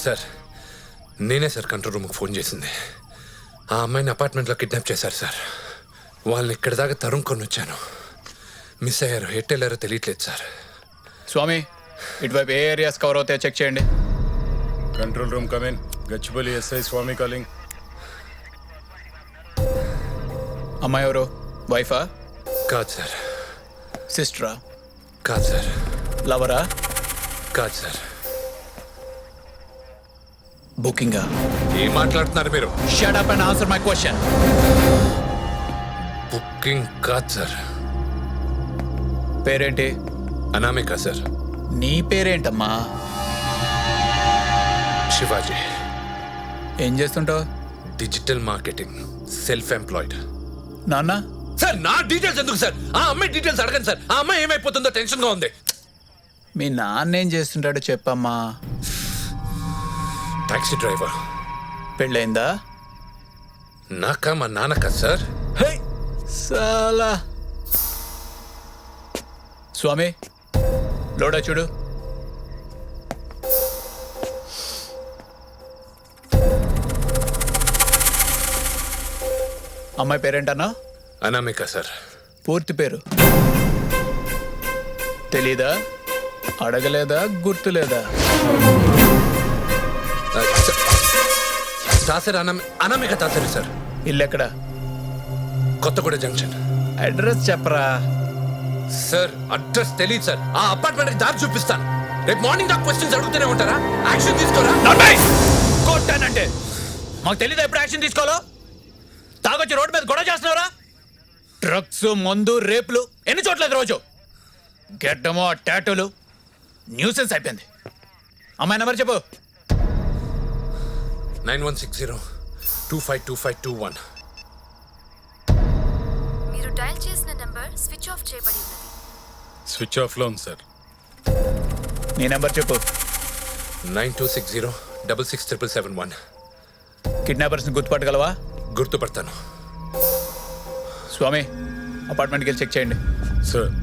Sir నేనే sir control రూమ్కి phone చేసింది. ఆ అమ్మాయిని అపార్ట్మెంట్లో కిడ్నాప్ చేశారు సార్. వాళ్ళని ఇక్కడి దాకా తరుముకొని వచ్చాను. మిస్ అయ్యారు, ఎట్టెళ్ళారో తెలియట్లేదు సార్. స్వామి, ఇటువైపు ఏ ఏరియాస్ కవర్ అవుతాయో చెక్ చేయండి. Control room come in. Gachibowli SI Swami calling. అమ్మాయి ఎవరు? వైఫా? కాదు సార్. సిస్టరా? కాదు సార్. లవరా? కాదు సార్. బుకింగా? ఏం మాట్లాడుతున్నారు మీరు? Shut up and answer my question. Booking కాదు సార్. పేరేంటి? అనామిక సార్. నీ పేరేంటమ్మా? శివాజీ. ఏం చేస్తుంటావు? Digital marketing, self employed. నాన్న? సార్ నా డీటెయిల్స్ ఎందుకు సార్? ఆ అమ్మాయి డీటెయిల్స్ అడగండి సార్. ఆ అమ్మాయి ఏమైపోతుందో టెన్షన్గా ఉంది. మీ నాన్న ఏం చేస్తుంటాడో చెప్పమ్మా. Taxi driver. పెళ్ళైందా? నాకా మా నాన్నకా సార్? సాలా. స్వామి, లోడా చూడు. అమ్మాయి పేరేంటన్నా? అనామిక సార్. పూర్తి పేరు తెలీదా? అడగలేదా? గుర్తులేదా? Sir Anamika Tasari sir. ఇల్లు ఎక్కడ? కొత్తగూడ జంక్షన్. అడ్రస్ చెప్పరా? సార్ అడ్రస్ తెలియదు సార్. ఆ అపార్ట్మెంట్ దారి చూపిస్తాను. రేపు మార్నింగ్ దాకా క్వశ్చన్స్ అడుగుతూనే ఉంటారా? యాక్షన్ తీసుకోరా? కొట్టానంటే మాకు తెలీదా ఎప్పుడు యాక్షన్ తీసుకోవాలో? తాగొచ్చి రోడ్డు మీద గొడవ చేస్తున్నారా? డ్రగ్స్, మందు, రేపులు ఎన్ని చోట్లేదు రోజు. గెడ్డమో టాటూలు న్యూసెన్స్ అయిపోయింది. అమ్మాయి నెంబర్ చెప్పు. 9160252521. మీరు డయల్ చేసిన నంబర్ స్విచ్ ఆఫ్ చేయబడి ఉన్నది. స్విచ్ ఆఫ్ లో ఉంది సార్. నీ నెంబర్ చెప్పు. 9260667771. కిడ్నాపర్స్ ని గుర్తుపట్టగలవా? గుర్తుపడతాను. స్వామి, అపార్ట్మెంట్కి వెళ్ళి చెక్ చేయండి. సార్.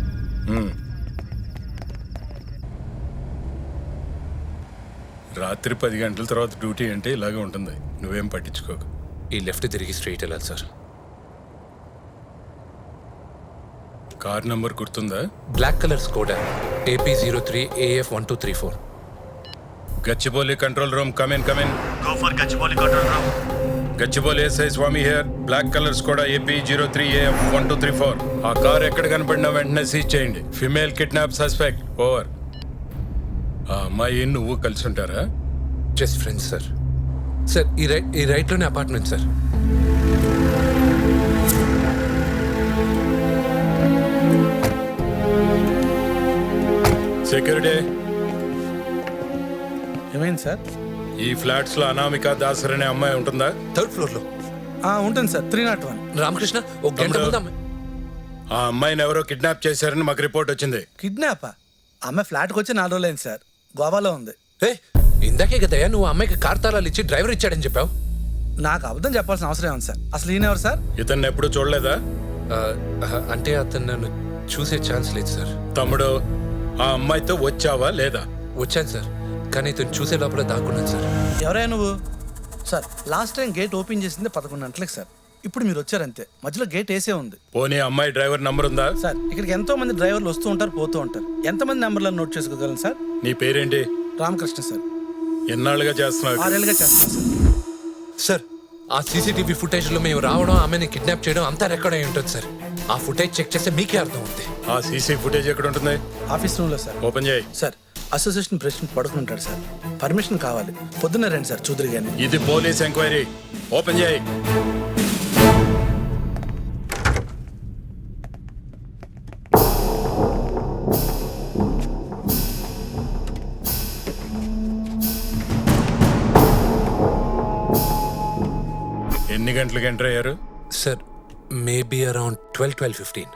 రాత్రి 10 గంటల తర్వాత డ్యూటీ అంటే ఇలాగే ఉంటుంది. నువ్వేం పట్టించుకోకు. ఈ లెఫ్ట్ తిరిగి స్ట్రైట్ వెళ్ళాలి సార్. కార్ నంబర్ గుర్తుందా? Black colour Skoda AP03AF1234. Gachibowli control room come in. Go for Gachibowli control room. Gachibowli SI Swamy here. Black colour Skoda AP03AF1234. ఆ కార్ ఎక్కడ కనపడినా వెంటనే సీజ్ చేయండి. Female kidnap suspect. ఓవర్. ఆ అమ్మాయి నువ్వు కలిసి ఉంటారా? Just friends sir. సార్ ఈ రైట్లోనే అపార్ట్మెంట్ సార్. సెక్యూరిటీ. ఏమైంది సార్? ఈ ఫ్లాట్స్ లో అనామిక దాసర్ అనే అమ్మాయి ఉంటుందా? 3rd ఫ్లోర్లో. ఉంటుంది సార్ 301. రామకృష్ణ ఒక గంట తమ్ముడు. ముందు అమ్మాయి ఆ అమ్మాయిని ఎవరో కిడ్నాప్ చేశారని మాకు రిపోర్ట్ వచ్చింది. కిడ్నాపా? అమ్మాయి ఫ్లాట్కి వచ్చి 4 రోజులు అయింది సార్. గోవాలో ఉంది. ఏ ఇందాకే కదయ్యా నువ్వు అమ్మాయికి కార్ తాళాలు ఇచ్చి డ్రైవర్ ఇచ్చాడని చెప్పావు. నాకు అబద్ధం చెప్పాల్సిన అవసరం ఉంది సార్. అసలు ఈయన ఎవరు సార్? ఇతన్ని ఎప్పుడు చూడలేదా? అంటే అతను నన్ను చూసే ఛాన్స్ లేదు సార్. తమ్ముడు, ఆ అమ్మాయితో వచ్చావా లేదా? వచ్చాను సార్, కానీ ఇతను చూసే లోపల దాక్కున్నాను సార్. ఎవరైనా నువ్వు? Sir last time gate open చేసింది 11 గంటలకు సార్. ఇప్పుడు మీరు వచ్చారంతే, మధ్యలో గేట్ వేసే ఉంది. పోనీ అమ్మాయి డ్రైవర్ నంబర్ ఉందా? సార్ ఇక్కడికి ఎంతో మంది డ్రైవర్లు వస్తూ ఉంటారు, పోతూ ఉంటారు. ఎంతమంది నెంబర్లను నోట్ చేసుకోగలను సార్? నీ పేరేంటి? రామకృష్ణ సార్. ఎన్నాళ్ళుగా చేస్తున్నావు? 6 ఏళ్ళుగా చేస్తాను సార్. సార్ ఆ సీసీటీవీ ఫుటేజ్ లో మేము రావడం, ఆమెని కిడ్నాప్ చేయడం అంతా రికార్డ్ అయి ఉంటుంది సార్. ఆ ఫుటేజ్ చెక్ చేస్తే మీకే అర్థం అవుతుంది. ఆ సీసీ ఫుటేజ్ ఎక్కడ ఉంటుంది? ఆఫీస్ రూమ్లో సార్. ఓపెన్ చేయి. సార్ అసోసియేషన్ ప్రెసిడెంట్ పడుకుంటాడు సార్. పర్మిషన్ కావాలి. పొద్దున్న రండి సార్, చూదురు గాని. ఇది పోలీస్ ఎంక్వైరీ. ఓపెన్ చేయి. ఎన్ని గంటలకు ఎంటర్ అయ్యారు? Sir maybe around 12:15.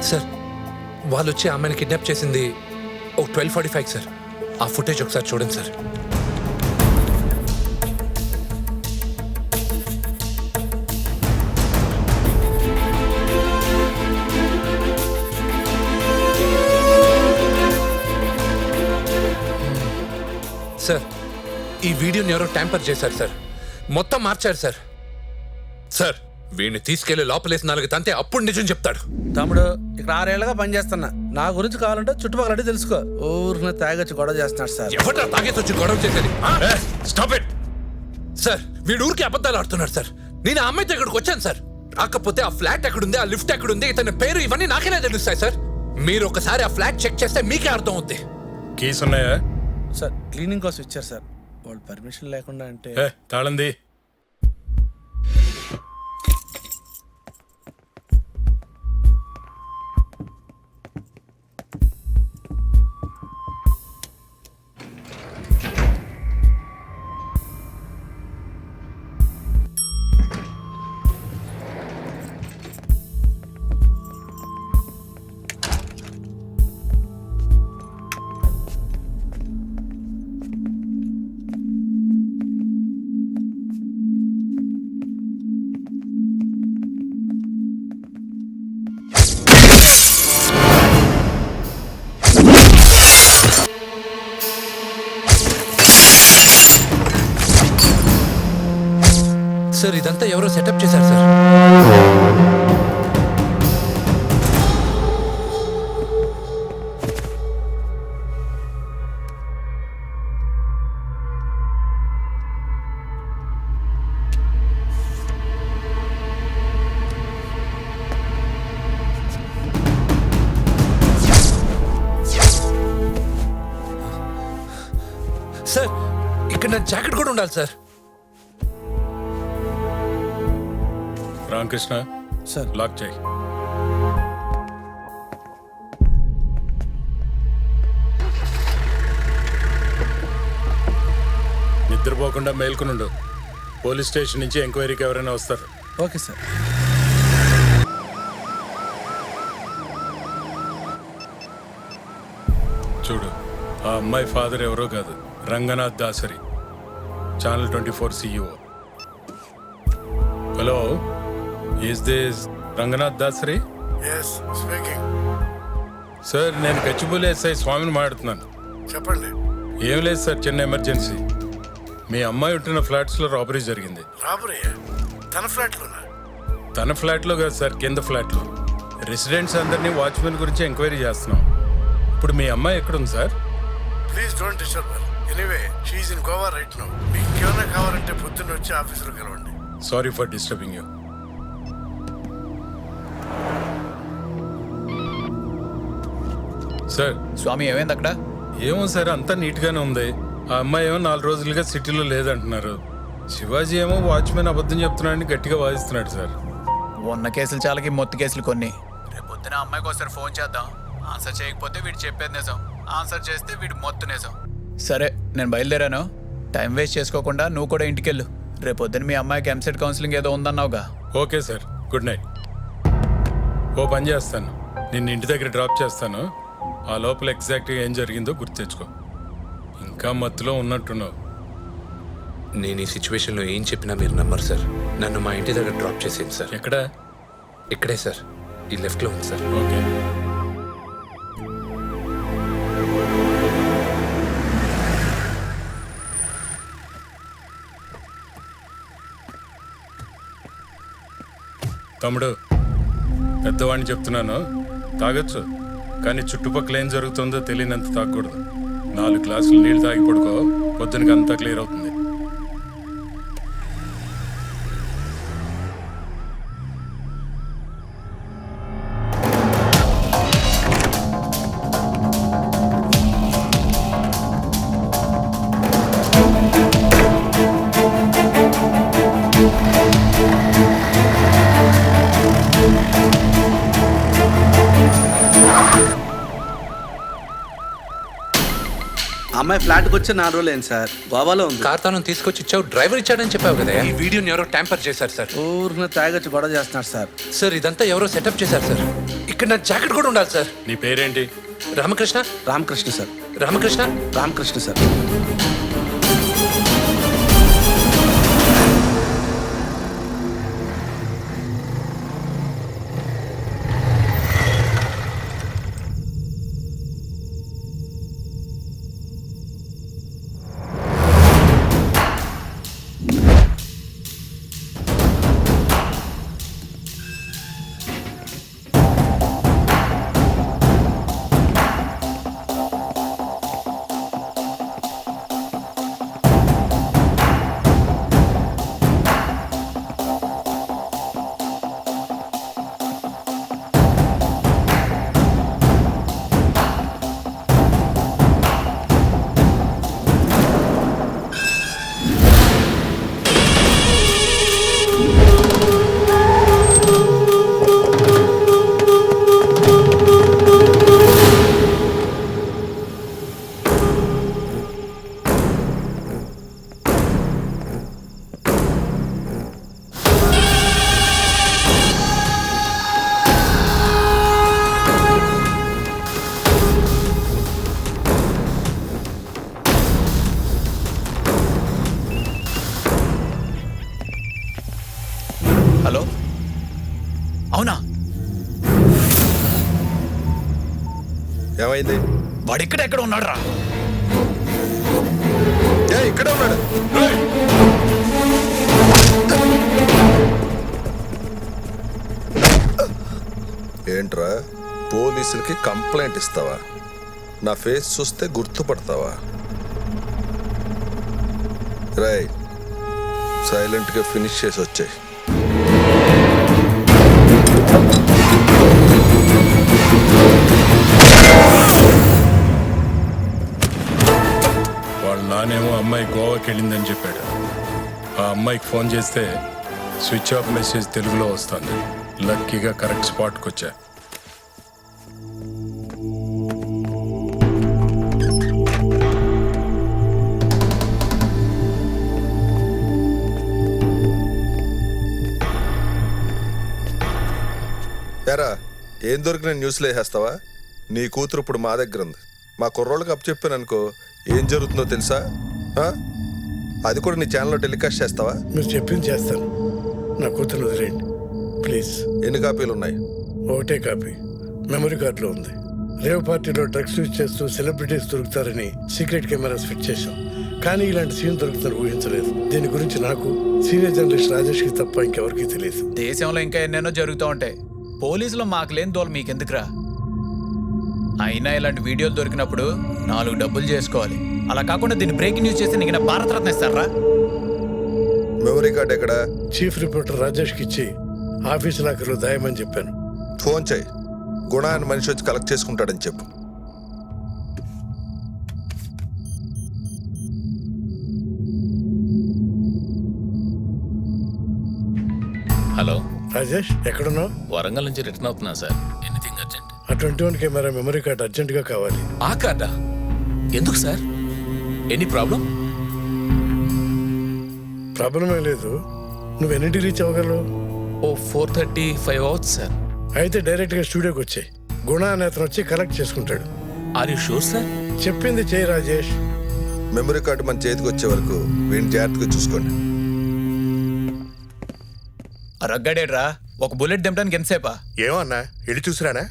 సార్ వాళ్ళు వచ్చి అమ్మాయిని కిడ్నాప్ చేసింది ఒక 12:45 సార్. ఆ ఫుటేజ్ ఒకసారి చూడండి సార్. సార్ ఈ వీడియోని ఎవరో ట్యాంపర్ చేశారు సార్. మొత్తం మార్చారు సార్. సార్ వీడిని తీసుకెళ్లి లోపలేసి 4 తంతే అప్పుడు నిజం చెప్తాడు. తమ్ముడు ఇక్కడ 6 ఏళ్ళుగా పనిచేస్తున్నా. నా గురించి కావాలంటే చుట్టుపక్కల అడిగి తెలుసుకో. ఊరిని తాగొచ్చి గొడవ చేస్తున్నాడు సార్. ఎవరా తాగేసి వచ్చి గొడవ చేసేది? Stop it. సార్ వీడు ఊరికి అబద్ధాలు ఆడుతున్నాడు సార్. నేను ఆ అమ్మాయితో ఇక్కడికి వచ్చాను సార్. రాకపోతే ఆ ఫ్లాట్ ఎక్కడుంది, ఆ లిఫ్ట్ ఎక్కడుంది, ఇతని పేరు ఇవన్నీ నాకేనే తెలుస్తాయి సార్. మీరు ఒకసారి ఆ ఫ్లాట్ చెక్ చేస్తే మీకే అర్థం అవుద్ది. కీస్ ఉన్నాయా? సార్ క్లీనింగ్ కోసం ఇచ్చారు సార్. వాళ్ళు పర్మిషన్ లేకుండా అంటే. తాళంది. సార్ ఇదంతా ఎవరో సెటప్ చేశారు సార్. సార్ ఇక్కడ నా జాకెట్ కూడా ఉండాలి సార్. రామకృష్ణ సార్ లాక్ చేయి. నిద్రపోకుండా మేల్కొనుండు. పోలీస్ స్టేషన్ నుంచి ఎంక్వైరీకి ఎవరైనా వస్తారు. Okay sir. చూడు, ఆ అమ్మాయి ఫాదర్ ఎవరో కాదు, Ranganath Dasari, channel 24 CEO. Hello, is this Ranganath Dasari? Sir నేను గచ్చిబౌలి ఎస్ఐ స్వామిని మాట్లాడుతున్నాను. చెప్పండి. ఏం లేదు సార్, చిన్న ఎమర్జెన్సీ. మీ అమ్మాయి ఉంటున్న ఫ్లాట్స్లో రాబరీ జరిగింది. రాబరీ? తన ఫ్లాట్లోనా? తన ఫ్లాట్లో కాదు సార్, కింద ఫ్లాట్లో. రెసిడెంట్స్ అందరినీ వాచ్మెన్ గురించి ఎంక్వైరీ చేస్తున్నాం. ఇప్పుడు మీ అమ్మాయి ఎక్కడుంది sir? Please don't disturb her. Anyway she is in Goa right now. మీకు ఏమైనా కావాలంటే పొద్దున్న వచ్చి ఆఫీసులో కలవండి. Sorry for disturbing you. Sir Swamy ఏమైంది అక్కడ? ఏమో సార్, అంతా నీట్గానే ఉంది. ఆ అమ్మాయి ఏమో 4 రోజులుగా సిటీలో లేదంటున్నారు. శివాజీ ఏమో వాచ్మెన్ అబద్ధం చెప్తున్నాడని గట్టిగా వాదిస్తున్నాడు సార్. ఉన్న కేసులు చాలకి మొత్తి కేసులు కొన్ని. రేపు పొద్దున అమ్మాయికి ఒకసారి ఫోన్ చేద్దాం. ఆన్సర్ చేయకపోతే వీడు చెప్పేది నిజం, ఆన్సర్ చేస్తే వీడు మొత్తం నిజం. సరే నేను బయలుదేరాను. టైం వేస్ట్ చేసుకోకుండా నువ్వు కూడా ఇంటికెళ్ళు. రేపు పొద్దున మీ అమ్మాయికి ఎంసెట్ కౌన్సిలింగ్ ఏదో ఉందన్నావుగా. Okay sir, good night. ఓ పని చేస్తాను, నిన్ను ఇంటి దగ్గర డ్రాప్ చేస్తాను. ఆ లోపల ఎగ్జాక్ట్గా ఏం జరిగిందో గుర్తు తెచ్చుకో. ఇంకా మత్తులో ఉన్నట్టున్నావు. నేను ఈ సిచ్యువేషన్లో ఏం చెప్పినా మీరు నమ్మరు సార్. నన్ను మా ఇంటి దగ్గర డ్రాప్ చేసేయండి సార్. ఎక్కడ? ఇక్కడే సార్, ఈ లెఫ్ట్లో ఉంది సార్. ఓకే. తమ్ముడు, పెద్దవాడిని చెప్తున్నాను, తాగొచ్చు కానీ చుట్టుపక్కల ఏం జరుగుతుందో తెలియనంత తాగకూడదు. 4 గ్లాసులు నీళ్ళు తాగి పడుకో, పొద్దునకి అంతా క్లియర్ అవుతుంది. అమ్మాయి ఫ్లాట్కి వచ్చి 4 రోజులు అయింది సార్. గోవాలో ఉంది. కార్ తాను తీసుకొచ్చి ఇచ్చావు, డ్రైవర్ ఇచ్చాడని చెప్పావు కదా. ఈ వీడియోని ఎవరో ట్యాంపర్ చేశారు సార్. ఊరిని తాగొచ్చి గొడవ చేస్తున్నారు సార్. సార్ ఇదంతా ఎవరో సెటప్ చేశారు సార్. ఇక్కడ నా జాకెట్ కూడా ఉండాలి సార్. నీ పేరేంటి? Ramakrishna. Ramakrishna sir. Ramakrishna. Ramakrishna sir. Hello, అవునా? ఏమైంది? వాడు ఎక్కడ ఉన్నాడు రా? ఇక్కడే ఉన్నాడు. ఏంట్రా, పోలీసులకి కంప్లైంట్ ఇస్తావా? నా ఫేస్ చూస్తే గుర్తుపడతావా? రై, సైలెంట్గా ఫినిష్ చేసి వచ్చాయి. వాళ్ళ నానేమో అమ్మాయి గోవాకి వెళ్ళిందని చెప్పాడు. ఆ అమ్మాయికి ఫోన్ చేస్తే స్విచ్ ఆఫ్ మెసేజ్ తెలుగులో వస్తుంది. లక్కీగా కరెక్ట్ స్పాట్కి వచ్చా. ఎరా, ఏం దొరికిన న్యూస్లో వేసేస్తావా? నీ కూతురు ఇప్పుడు మా దగ్గర ఉంది. మా కుర్రోళ్ళకి అప్పచెప్పాను అనుకో, ఏం జరుగుతుందో తెలుసా? అది కూడా నీ ఛానల్లో టెలికాస్ట్ చేస్తావా? మీరు చెప్పింది చేస్తాను. నా కూతురు వదిలేయండి ప్లీజ్. ఎన్ని కాపీలు ఉన్నాయి? ఒకటే కాపీ మెమరీ కార్డులో ఉంది. రేవ్ పార్టీలో డ్రగ్స్ యూజ్ చేస్తూ సెలబ్రిటీస్ దొరుకుతారని సీక్రెట్ కెమెరాస్ ఫిట్ చేశాం. కానీ ఇలాంటి సీన్ దొరుకుతుందని ఊహించలేదు. దీని గురించి నాకు, సీనియర్ జర్నలిస్ట్ రాజేష్కి తప్ప ఇంకెవరికీ తెలియదు. దేశంలో ఇంకా ఎన్నెన్నో జరుగుతూ ఉంటాయి. పోలీసులు మాకు లేని దోలు మీకెందుకురా? అయినా ఇలాంటి వీడియోలు దొరికినప్పుడు 4 డబ్బులు చేసుకోవాలి. అలా కాకుండా దీన్ని బ్రేకింగ్ న్యూస్ చేసి నీకు భారతరత్న ఇస్తారా? మెమరీ కార్డ్ ఎక్కడ? చీఫ్ రిపోర్టర్ రాజేష్కి ఇచ్చి ఆఫీస్ లాకర్లో దాయమని చెప్పాను. ఫోన్ చేయి. గుణ అని మనిషి వచ్చి కలెక్ట్ చేసుకుంటాడని చెప్పు. హలో రాజేష్ ఎక్కడున్నావు? వరంగల్ నుంచి రిటర్న్ అవుతున్నా సార్. Anything urgent? ఆ 21 కెమెరా మెమరీ కార్డ్ అర్జెంటుగా కావాలి. ఆ కార్డా? ఎందుకు సార్? Any problem? ప్రాబ్లం ఏం లేదు. నువ్వు ఎన్నింటికి రీచ్ అవ్వగలవు? ఓ 4:35 అవచ్చు సార్. అయితే డైరెక్ట్గా స్టూడియోకి వచ్చాయి. గుణ అనే అతను వచ్చి కలెక్ట్ చేసుకుంటాడు. Are you sure sir? చెప్పింది చేయి రాజేష్. మెమరీ కార్డు మన చేతికి వచ్చే వరకు వీడిని జాగ్రత్తగా చూసుకోండి. రగ్గడేడ్రా, ఒక బుల్లెట్ దింపడానికి ఎంతసేపా? ఏమన్నా ఇటు చూసిరానా?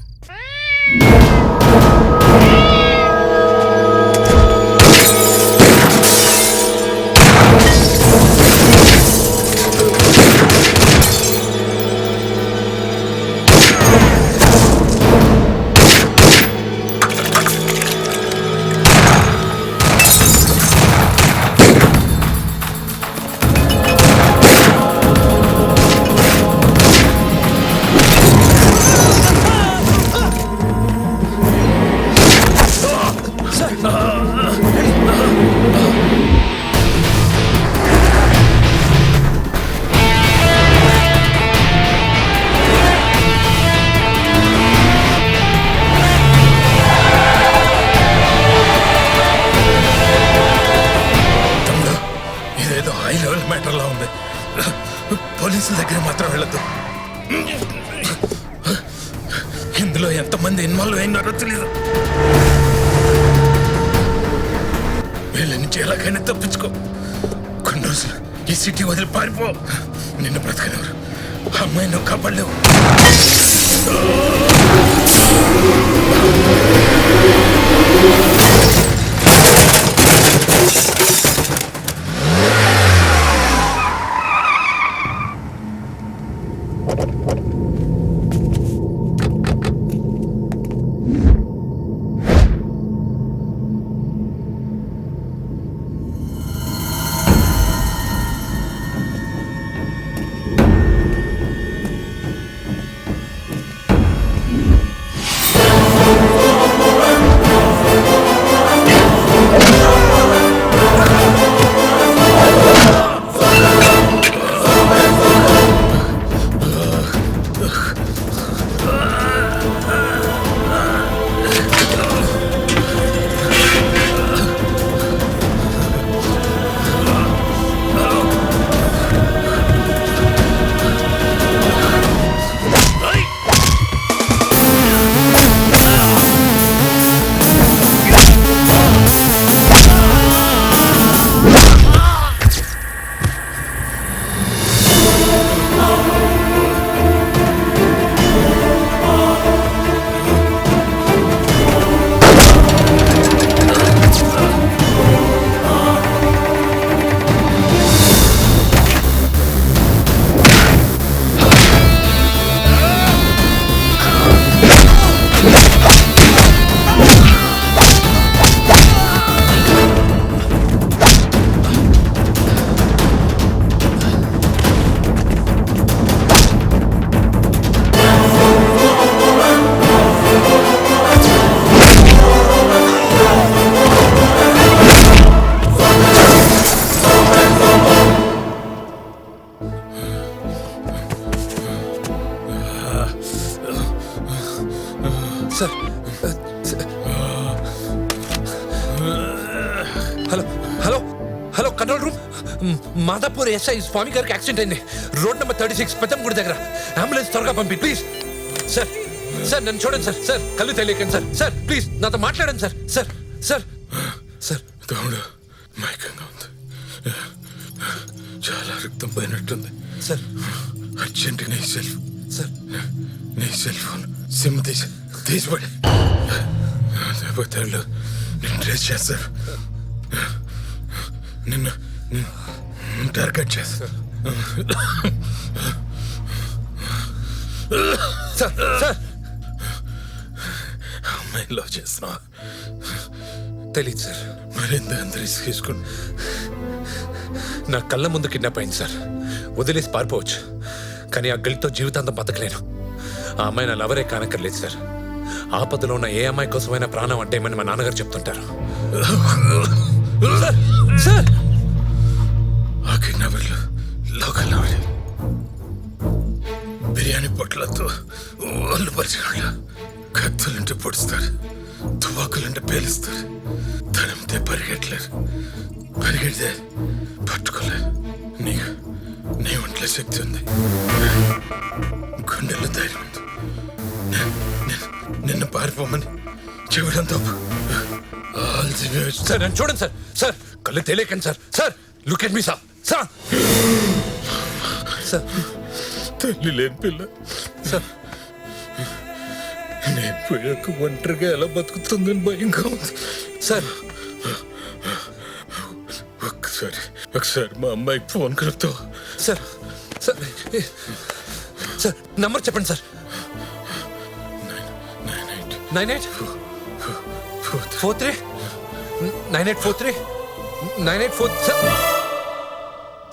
పోలీసుల దగ్గర మాత్రం వెళ్ళదు. ఇందులో ఎంతమంది ఇన్వాల్వ్ అయినారో తెలీదు. వీళ్ళ నుంచి ఎలాగైనా తప్పించుకో. కొన్ని రోజులు ఈ సిటీ వదిలి పారిపో. నిన్ను బ్రతకనివ్వరు. అమ్మాయి నువ్వు కాపాడలేవు. Sir hello hello hello control room. Madhapur SI Swamy గారికి యాక్సిడెంట్ అయింది. రోడ్ నెంబర్ 36 పెద్దంగుడి దగ్గర. అంబులెన్స్ త్వరగా పంపి ప్లీజ్. సార్ సార్ నన్ను చూడండి సార్. సార్ కళ్ళు తెలియకండి సార్. సార్ ప్లీజ్ నాతో మాట్లాడండి సార్. సార్ సార్ సార్ తమ్ముడు మైకంగా ఉంది. చాలా రక్తం పోయినట్టుంది. సార్ అర్జెంట్ నీ సెల్ సార్ నీ సెల్ ఫోన్ సిమ్ తీసిపడి దేవతలు నిన్ను ట్రేస్ చేస్తారు. నిన్ను టార్గెట్ చేస్తారు. సార్ సార్ అమ్మాయిని లవ్ చేస్తున్నావా? తెలీదు సార్. మరి ఎందుకు అంత రిస్క్ తీసుకుని? నా కళ్ళ ముందు కిడ్నాప్ అయింది సార్. వదిలేసి పారిపోవచ్చు, కానీ ఆ గిల్ట్తో జీవితాంతం బతకలేను. ఆ అమ్మాయి నా లవరే కానక్కర్లేదు సార్. ఆపదలో ఉన్న ఏ అమ్మాయి కోసమైనా ప్రాణం అంటే ఏమని మా నాన్నగారు చెప్తుంటారు. సార్ సార్ ఆ కిడ్నాపర్లు లోకల్ నవలే. బిర్యానీ పొట్లతో వాళ్ళు పరిచయాలు, కత్తులంటే పొడుస్తారు, తువాకులంటే పేలుస్తారు. తనంతే పరిగెట్టలేరు, పరిగెడితే పట్టుకోలేరు. నీ ఒంట్లో శక్తి ఉంది, గుండెల్లో ధైర్యం ఉంది. నిన్ను పారిపోమని చెప్పడం తప్పు. సార్ నన్ను చూడండి సార్. సార్ కళ్ళు తెలియకండి sir. Sir look at me sir. Sir sir తల్లి లేని పిల్ల సార్ నేను పోయాక ఒంటరిగా ఎలా బతుకుతుందని భయంగా ఉంది సార్. ఒకసారి మా అమ్మాయికి ఫోన్ కలుపుతావు? సార్ సార్ సార్ నంబర్ చెప్పండి సార్. 9843 9843 9843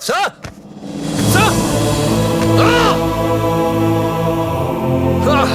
సార్. Sir sir